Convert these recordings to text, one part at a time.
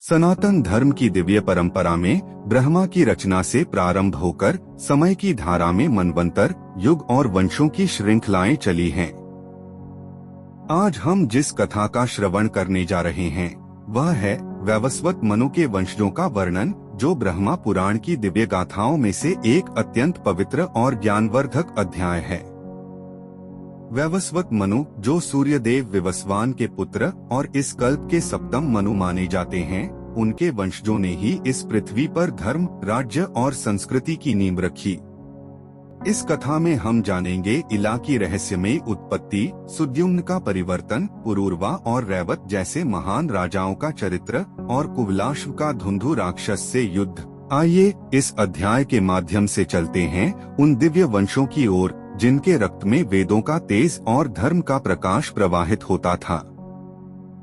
सनातन धर्म की दिव्य परंपरा में ब्रह्मा की रचना से प्रारंभ होकर समय की धारा में मनवंतर, युग और वंशों की श्रृंखलाएं चली हैं। आज हम जिस कथा का श्रवण करने जा रहे हैं वह है वैवस्वत मनु के वंशजों का वर्णन, जो ब्रह्मा पुराण की दिव्य गाथाओं में से एक अत्यंत पवित्र और ज्ञानवर्धक अध्याय है। वैवस्वत मनु, जो सूर्यदेव विवस्वान के पुत्र और इस कल्प के सप्तम मनु माने जाते हैं, उनके वंशजों ने ही इस पृथ्वी पर धर्म, राज्य और संस्कृति की नींव रखी। इस कथा में हम जानेंगे इला की रहस्यमयी उत्पत्ति, सुद्युम्न का परिवर्तन, पुरूरवा और रैवत जैसे महान राजाओं का चरित्र और कुवलाश्व का धुंधु राक्षस से युद्ध। आइए इस अध्याय के माध्यम से चलते हैं उन दिव्य वंशों की ओर जिनके रक्त में वेदों का तेज और धर्म का प्रकाश प्रवाहित होता था।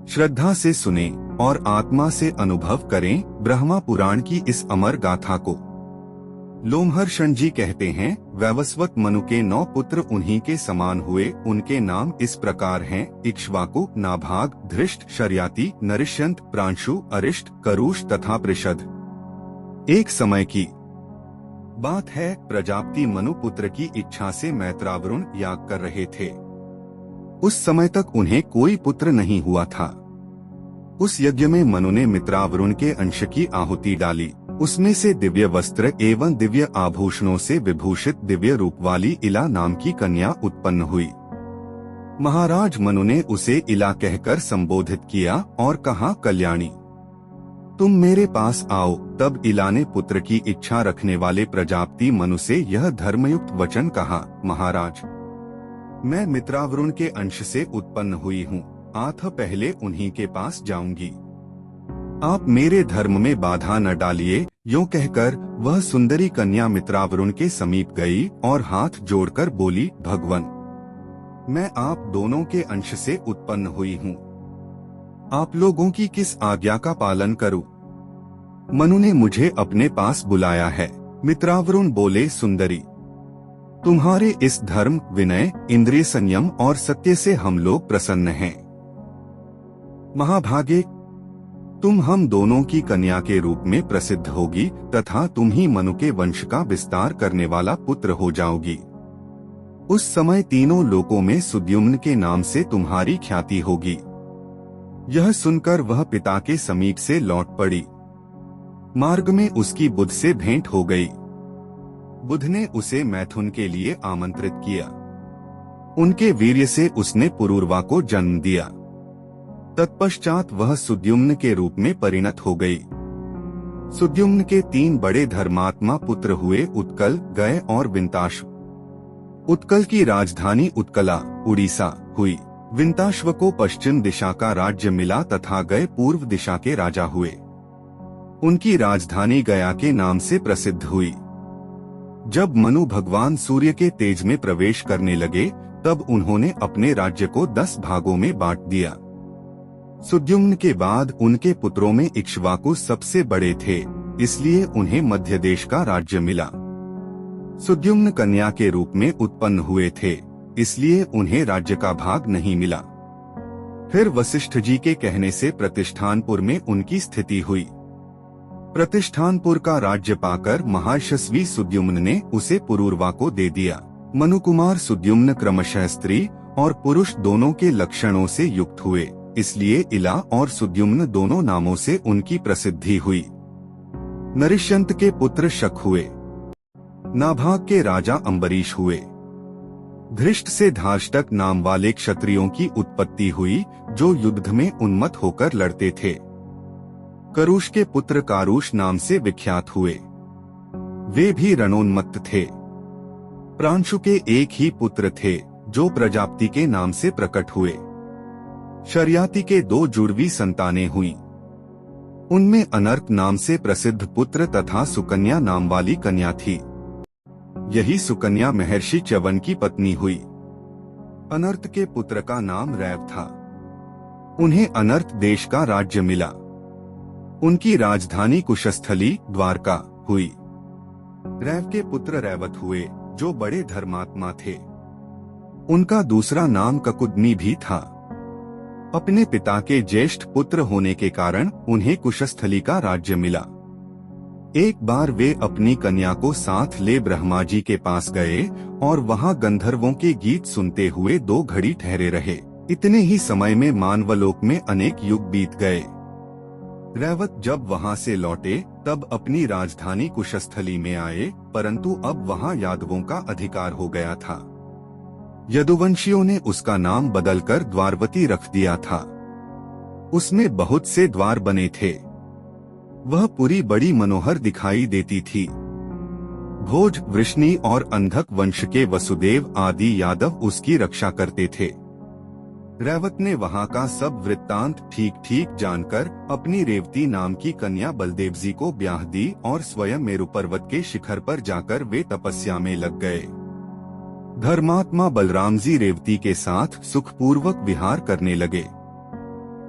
श्रद्धा से सुने और आत्मा से अनुभव करें ब्रह्मा पुराण की इस अमर गाथा को। लोमहर्षण जी कहते हैं, वैवस्वत मनु के 9 पुत्र उन्हीं के समान हुए। उनके नाम इस प्रकार हैं: इक्ष्वाकु, नाभाग, धृष्ट, शर्याति, नरिष्यंत, प्रांशु, अरिष्ट, करुष तथा पृषद। एक समय की बात है, प्रजापति मनु पुत्र की इच्छा से मैत्रावरुण याग कर रहे थे। उस समय तक उन्हें कोई पुत्र नहीं हुआ था। उस यज्ञ में मनु ने मित्रावरुण के अंश की आहुति डाली। उसमें से दिव्य वस्त्र एवं दिव्य आभूषणों से विभूषित दिव्य रूप वाली इला नाम की कन्या उत्पन्न हुई। महाराज मनु ने उसे इला कहकर संबोधित किया और कहा, कल्याणी, तुम मेरे पास आओ। तब इला ने पुत्र की इच्छा रखने वाले प्रजापति मनु से यह धर्मयुक्त वचन कहा, महाराज, मैं मित्रावरुण के अंश से उत्पन्न हुई हूँ। आठ पहले उन्हीं के पास जाऊंगी। आप मेरे धर्म में बाधा न डालिए। यूं कहकर वह सुंदरी कन्या मित्रावरुण के समीप गई और हाथ जोड़कर बोली, भगवन, मैं आप दोनों के अंश से उत्पन्न हुई हूँ। आप लोगों की किस आज्ञा का पालन करूं? मनु ने मुझे अपने पास बुलाया है। मित्रावरुण बोले, सुंदरी, तुम्हारे इस धर्म, विनय, इंद्रिय संयम और सत्य से हम लोग प्रसन्न हैं। महाभागे, तुम हम दोनों की कन्या के रूप में प्रसिद्ध होगी तथा तुम ही मनु के वंश का विस्तार करने वाला पुत्र हो जाओगी। उस समय तीनों लोकों में सुद्युम्न के नाम से तुम्हारी ख्याति होगी। यह सुनकर वह पिता के समीप से लौट पड़ी। मार्ग में उसकी बुध से भेंट हो गई। बुध ने उसे मैथुन के लिए आमंत्रित किया। उनके वीर्य से उसने पुरूरवा को जन्म दिया। तत्पश्चात वह सुद्युम्न के रूप में परिणत हो गई। सुद्युम्न के 3 बड़े धर्मात्मा पुत्र हुए, उत्कल, गय और विंताश्व। उत्कल की राजधानी उत्कला, उड़ीसा हुई। विंताश्व को पश्चिम दिशा का राज्य मिला तथा गय पूर्व दिशा के राजा हुए। उनकी राजधानी गया के नाम से प्रसिद्ध हुई। जब मनु भगवान सूर्य के तेज में प्रवेश करने लगे, तब उन्होंने अपने राज्य को 10 भागों में बांट दिया। सुद्युम्न के बाद उनके पुत्रों में इक्ष्वाकु सबसे बड़े थे, इसलिए उन्हें मध्य देश का राज्य मिला। सुद्युम्न कन्या के रूप में उत्पन्न हुए थे, इसलिए उन्हें राज्य का भाग नहीं मिला। फिर वशिष्ठ जी के कहने से प्रतिष्ठानपुर में उनकी स्थिति हुई। प्रतिष्ठानपुर का राज्य पाकर महायशस्वी सुद्युम्न ने उसे पुरूरवा को दे दिया। मनुकुमार सुद्युम्न क्रमशः स्त्री और पुरुष दोनों के लक्षणों से युक्त हुए, इसलिए इला और सुद्युम्न दोनों नामों से उनकी प्रसिद्धि हुई। नरिष्यंत के पुत्र शक हुए। नाभाग के राजा अम्बरीश हुए। धृष्ट से धार्ष्टक नाम वाले क्षत्रियों की उत्पत्ति हुई, जो युद्ध में उन्मत्त होकर लड़ते थे। करुष के पुत्र कारुष नाम से विख्यात हुए। वे भी रणोन्मत्त थे। प्रांशु के एक ही पुत्र थे, जो प्रजापति के नाम से प्रकट हुए। शर्याति के 2 जुड़वी संतानें हुईं। उनमें अनर्क नाम से प्रसिद्ध पुत्र तथा सुकन्या नाम वाली कन्या थी। यही सुकन्या महर्षि च्यवन की पत्नी हुई। अनर्त के पुत्र का नाम रैव था। उन्हें अनर्त देश का राज्य मिला। उनकी राजधानी कुशस्थली, द्वारका हुई। रैव के पुत्र रैवत हुए, जो बड़े धर्मात्मा थे। उनका दूसरा नाम ककुदनी भी था। अपने पिता के ज्येष्ठ पुत्र होने के कारण उन्हें कुशस्थली का राज्य मिला। एक बार वे अपनी कन्या को साथ ले ब्रह्मा जी के पास गए और वहां गंधर्वों के गीत सुनते हुए 2 घड़ी ठहरे रहे। इतने ही समय में मानवलोक में अनेक युग बीत गए। रैवत जब वहां से लौटे तब अपनी राजधानी कुशस्थली में आए, परंतु अब वहां यादवों का अधिकार हो गया था। यदुवंशियों ने उसका नाम बदलकर द्वारवती रख दिया था। उसमें बहुत से द्वार बने थे। वह पुरी बड़ी मनोहर दिखाई देती थी। भोज, वृष्णि और अंधक वंश के वसुदेव आदि यादव उसकी रक्षा करते थे। रैवत ने वहां का सब वृत्तांत ठीक ठीक जानकर अपनी रेवती नाम की कन्या बलदेव जी को ब्याह दी और स्वयं मेरु पर्वत के शिखर पर जाकर वे तपस्या में लग गए। धर्मात्मा बलराम जी रेवती के साथ सुखपूर्वक विहार करने लगे।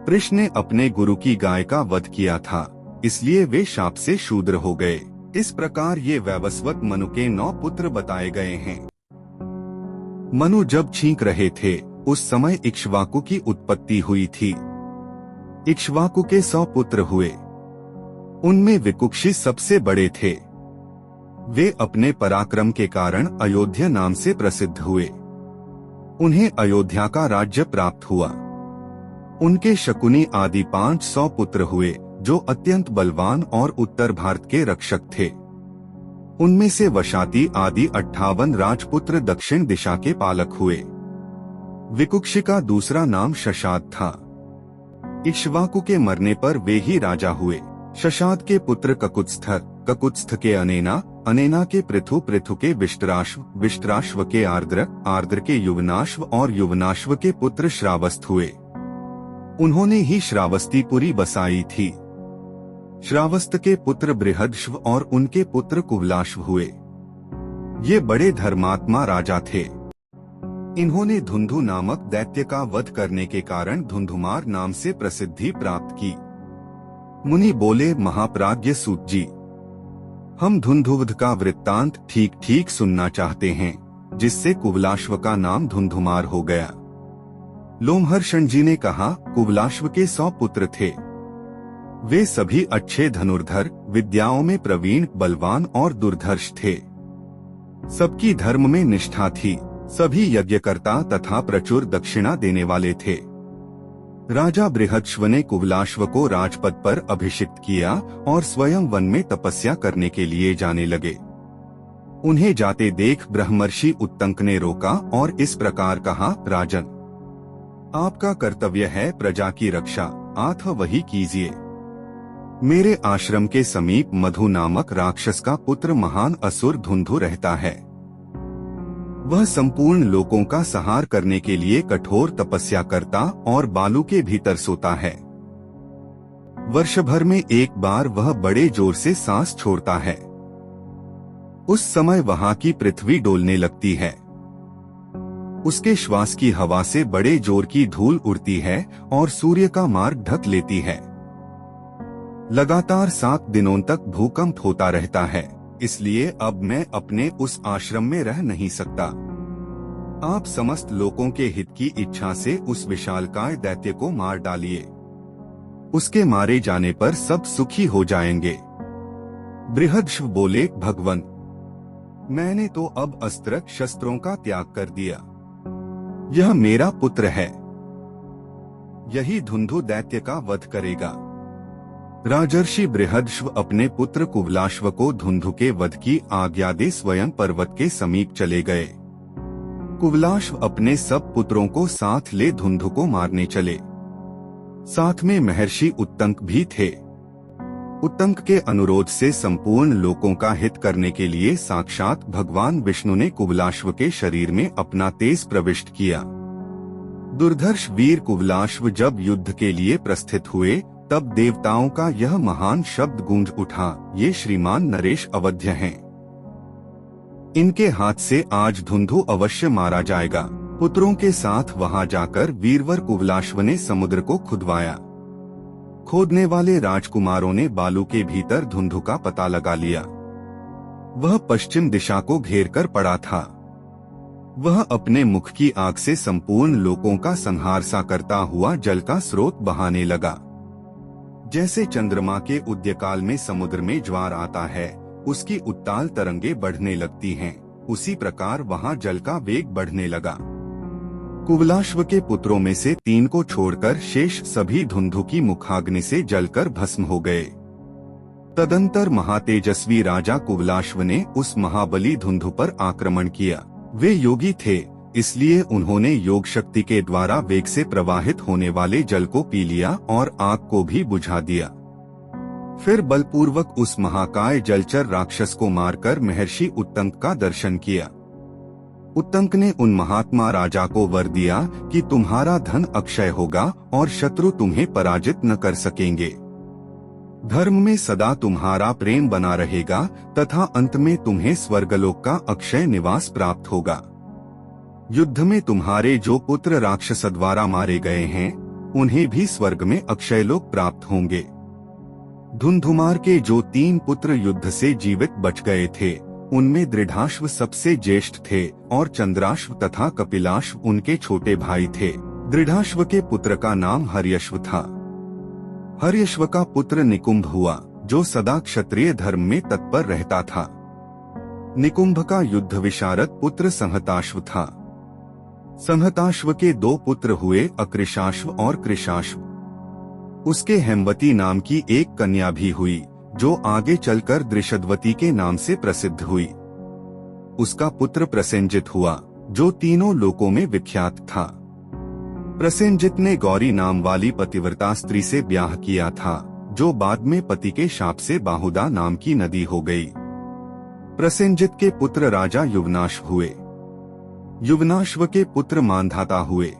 कृष्ण ने अपने गुरु की गाय का वध किया था, इसलिए वे शाप से शूद्र हो गए। इस प्रकार ये वैवस्वत मनु के 9 पुत्र बताए गए हैं। मनु जब छींक रहे थे उस समय इक्ष्वाकु की उत्पत्ति हुई थी। इक्ष्वाकु के 100 पुत्र हुए। उनमें विकुक्षी सबसे बड़े थे। वे अपने पराक्रम के कारण अयोध्या नाम से प्रसिद्ध हुए। उन्हें अयोध्या का राज्य प्राप्त हुआ। उनके शकुनी आदि 500 पुत्र हुए जो अत्यंत बलवान और उत्तर भारत के रक्षक थे। उनमें से वशाती आदि 58 राजपुत्र दक्षिण दिशा के पालक हुए। विकुक्षी का दूसरा नाम शशाद था। इक्ष्वाकु के मरने पर वे ही राजा हुए। शशाद के पुत्र ककुत्स्थर, ककुत्स्थ के अनेना, अनेना के पृथु, पृथु के विष्टराश्व, विष्टराश्व के आर्द्र, आर्द्र के युवनाश्व और युवनाश्व के पुत्र श्रावस्त हुए। उन्होंने ही श्रावस्तीपुरी बसाई थी। श्रावस्त के पुत्र बृहदश्व और उनके पुत्र कुवलाश्व हुए। ये बड़े धर्मात्मा राजा थे। इन्होंने धुंधु नामक दैत्य का वध करने के कारण धुंधुमार नाम से प्रसिद्धि प्राप्त की। मुनि बोले, महाप्राज्ञ सूत जी, हम धुंधुवध का वृत्तांत ठीक ठीक सुनना चाहते हैं, जिससे कुवलाश्व का नाम धुंधुमार हो गया। लोमहर्षण जी ने कहा, कुवलाश्व के 100 पुत्र थे। वे सभी अच्छे धनुर्धर, विद्याओं में प्रवीण, बलवान और दुर्धर्ष थे। सबकी धर्म में निष्ठा थी। सभी यज्ञकर्ता तथा प्रचुर दक्षिणा देने वाले थे। राजा बृहदश्व ने कुवलाश्व को राजपद पर अभिषिक्त किया और स्वयं वन में तपस्या करने के लिए जाने लगे। उन्हें जाते देख ब्रह्मर्षि उत्तंक ने रोका और इस प्रकार कहा, राजन, आपका कर्तव्य है प्रजा की रक्षा, आप वही कीजिए। मेरे आश्रम के समीप मधु नामक राक्षस का पुत्र महान असुर धुंधु रहता है। वह संपूर्ण लोकों का संहार करने के लिए कठोर तपस्या करता और बालू के भीतर सोता है। वर्ष भर में एक बार वह बड़े जोर से सांस छोड़ता है। उस समय वहां की पृथ्वी डोलने लगती है। उसके श्वास की हवा से बड़े जोर की धूल उड़ती है और सूर्य का मार्ग ढक लेती है। लगातार 7 दिनों तक भूकंप होता रहता है। इसलिए अब मैं अपने उस आश्रम में रह नहीं सकता। आप समस्त लोगों के हित की इच्छा से उस विशालकाय दैत्य को मार डालिए। उसके मारे जाने पर सब सुखी हो जाएंगे। बृहदश्व बोले, भगवन, मैंने तो अब अस्त्र शस्त्रों का त्याग कर दिया। यह मेरा पुत्र है। यही धुंधु दैत्य का वध करेगा। राजर्षि बृहदश्व अपने पुत्र कुवलाश्व को धुंधु के वध की आज्ञा दे स्वयं पर्वत के समीप चले गए। कुवलाश्व अपने सब पुत्रों को साथ ले धुंधु को मारने चले। साथ में महर्षि उत्तंक भी थे। उत्तंक के अनुरोध से संपूर्ण लोकों का हित करने के लिए साक्षात भगवान विष्णु ने कुवलाश्व के शरीर में अपना तेज प्रविष्ट किया। दुर्धर्ष वीर कुवलाश्व जब युद्ध के लिए प्रस्थित हुए तब देवताओं का यह महान शब्द गूंज उठा, ये श्रीमान नरेश अवध्य हैं। इनके हाथ से आज धुंधु अवश्य मारा जाएगा। पुत्रों के साथ वहां जाकर वीरवर कुवलाश्व ने समुद्र को खुदवाया। खोदने वाले राजकुमारों ने बालू के भीतर धुंधु का पता लगा लिया। वह पश्चिम दिशा को घेर कर पड़ा था। वह अपने मुख की आग से संपूर्ण लोकों का संहार सा करता हुआ जल का स्रोत बहाने लगा। जैसे चंद्रमा के उदयकाल में समुद्र में ज्वार आता है, उसकी उत्ताल तरंगे बढ़ने लगती हैं, उसी प्रकार वहां जल का वेग बढ़ने लगा। कुवलाश्व के पुत्रों में से 3 को छोड़कर शेष सभी धुंधु की मुखाग्नि से जलकर भस्म हो गए। तदंतर महातेजस्वी राजा कुवलाश्व ने उस महाबली धुंधु पर आक्रमण किया। वे योगी थे, इसलिए उन्होंने योग शक्ति के द्वारा वेग से प्रवाहित होने वाले जल को पी लिया और आग को भी बुझा दिया। फिर बलपूर्वक उस महाकाय जलचर राक्षस को मारकर महर्षि उत्तंक का दर्शन किया। उत्तंक ने उन महात्मा राजा को वर दिया कि तुम्हारा धन अक्षय होगा और शत्रु तुम्हें पराजित न कर सकेंगे। धर्म में सदा तुम्हारा प्रेम बना रहेगा तथा अंत में तुम्हें स्वर्गलोक का अक्षय निवास प्राप्त होगा। युद्ध में तुम्हारे जो पुत्र राक्षस द्वारा मारे गए हैं, उन्हें भी स्वर्ग में अक्षयलोक प्राप्त होंगे। धुंधुमार के जो 3 पुत्र युद्ध से जीवित बच गए थे, उनमें दृढ़ाश्व सबसे ज्येष्ठ थे और चंद्राश्व तथा कपिलाश्व उनके छोटे भाई थे। दृढ़ाश्व के पुत्र का नाम हर्यश्व था। हर्यश्व का पुत्र निकुंभ हुआ, जो सदा क्षत्रिय धर्म में तत्पर रहता था। निकुंभ का युद्ध विशारद पुत्र संहताश्व था। संहताश्व के 2 पुत्र हुए, अकृशाश्व और कृशाश्व। उसके हेमवती नाम की एक कन्या भी हुई, जो आगे चलकर दृषद्वती के नाम से प्रसिद्ध हुई। उसका पुत्र प्रसेनजित हुआ, जो तीनों लोकों में विख्यात था। प्रसेनजित ने गौरी नाम वाली पतिव्रता स्त्री से ब्याह किया था, जो बाद में पति के शाप से बाहुदा नाम की नदी हो गई। प्रसेनजित के पुत्र राजा युवनाश्व हुए। युवनाश्व के पुत्र मानधाता हुए।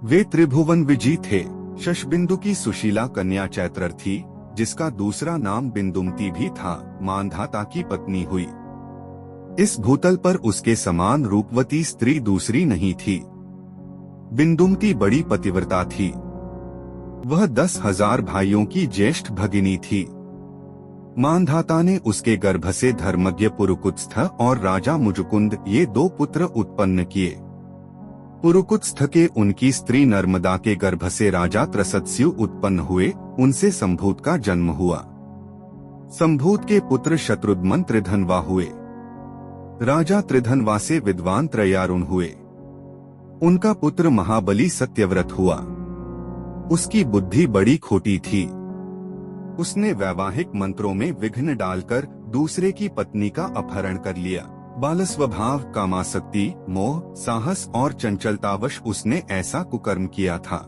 वे त्रिभुवन विजयी थे। शशबिंदु की सुशीला कन्या चैत्रर्थी, जिसका दूसरा नाम बिंदुमती भी था, मानधाता की पत्नी हुई। इस भूतल पर उसके समान रूपवती स्त्री दूसरी नहीं थी। बिंदुमती बड़ी पतिव्रता थी। वह 10,000 भाइयों की ज्येष्ठ भगिनी थी। मानधाता ने उसके गर्भ से धर्मज्ञ पुरुकुत्स्थ और राजा मुजुकुंद ये 2 पुत्र उत्पन्न किए। पुरुकुत्स्थ के उनकी स्त्री नर्मदा के गर्भ से राजा त्रसत्स्यु उत्पन्न हुए, उनसे संभूत का जन्म हुआ। संभूत के पुत्र शत्रुघ्न त्रिधनवा हुए। राजा त्रिधनवा से विद्वान त्रयारुण हुए। उनका पुत्र महाबली सत्यव्रत हुआ। उसकी बुद्धि बड़ी खोटी थी। उसने वैवाहिक मंत्रों में विघ्न डालकर दूसरे की पत्नी का अपहरण कर लिया। बाल स्वभाव, कामासक्ति, मोह, साहस और चंचलतावश उसने ऐसा कुकर्म किया था।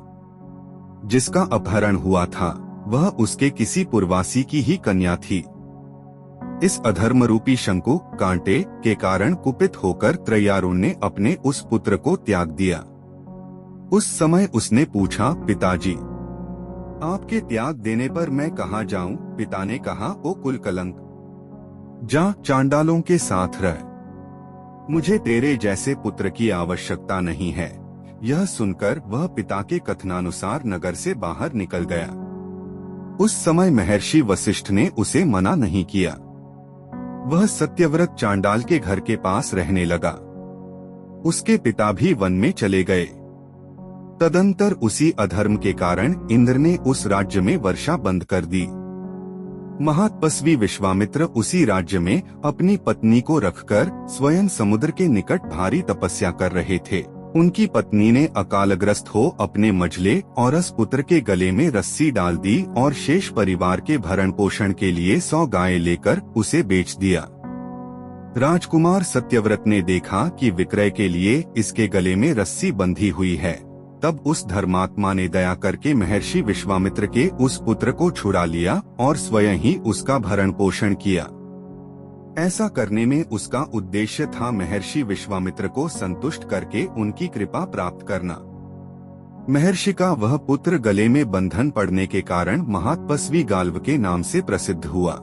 जिसका अपहरण हुआ था, वह उसके किसी पूर्वासी की ही कन्या थी। इस अधर्म रूपी शंकु कांटे के कारण कुपित होकर त्रयारुण ने अपने उस पुत्र को त्याग दिया। उस समय उसने पूछा, पिताजी, आपके त्याग देने पर मैं कहाँ जाऊं? पिता ने कहा, ओ कुलकलंक, जा चांडालों के साथ रह। मुझे तेरे जैसे पुत्र की आवश्यकता नहीं है। यह सुनकर वह पिता के कथनानुसार नगर से बाहर निकल गया। उस समय महर्षि वशिष्ठ ने उसे मना नहीं किया। वह सत्यव्रत चांडाल के घर के पास रहने लगा। उसके पिता भी वन में चले गए। तदंतर उसी अधर्म के कारण इंद्र ने उस राज्य में वर्षा बंद कर दी। महातपस्वी विश्वामित्र उसी राज्य में अपनी पत्नी को रखकर स्वयं समुद्र के निकट भारी तपस्या कर रहे थे। उनकी पत्नी ने अकालग्रस्त हो अपने मझले औरस पुत्र के गले में रस्सी डाल दी और शेष परिवार के भरण पोषण के लिए 100 गायें लेकर उसे बेच दिया। राजकुमार सत्यव्रत ने देखा कि विक्रय के लिए इसके गले में रस्सी बंधी हुई है। तब उस धर्मात्मा ने दया करके महर्षि विश्वामित्र के उस पुत्र को छुड़ा लिया और स्वयं ही उसका भरण पोषण किया। ऐसा करने में उसका उद्देश्य था महर्षि विश्वामित्र को संतुष्ट करके उनकी कृपा प्राप्त करना। महर्षि का वह पुत्र गले में बंधन पड़ने के कारण महातपस्वी गाल्व के नाम से प्रसिद्ध हुआ।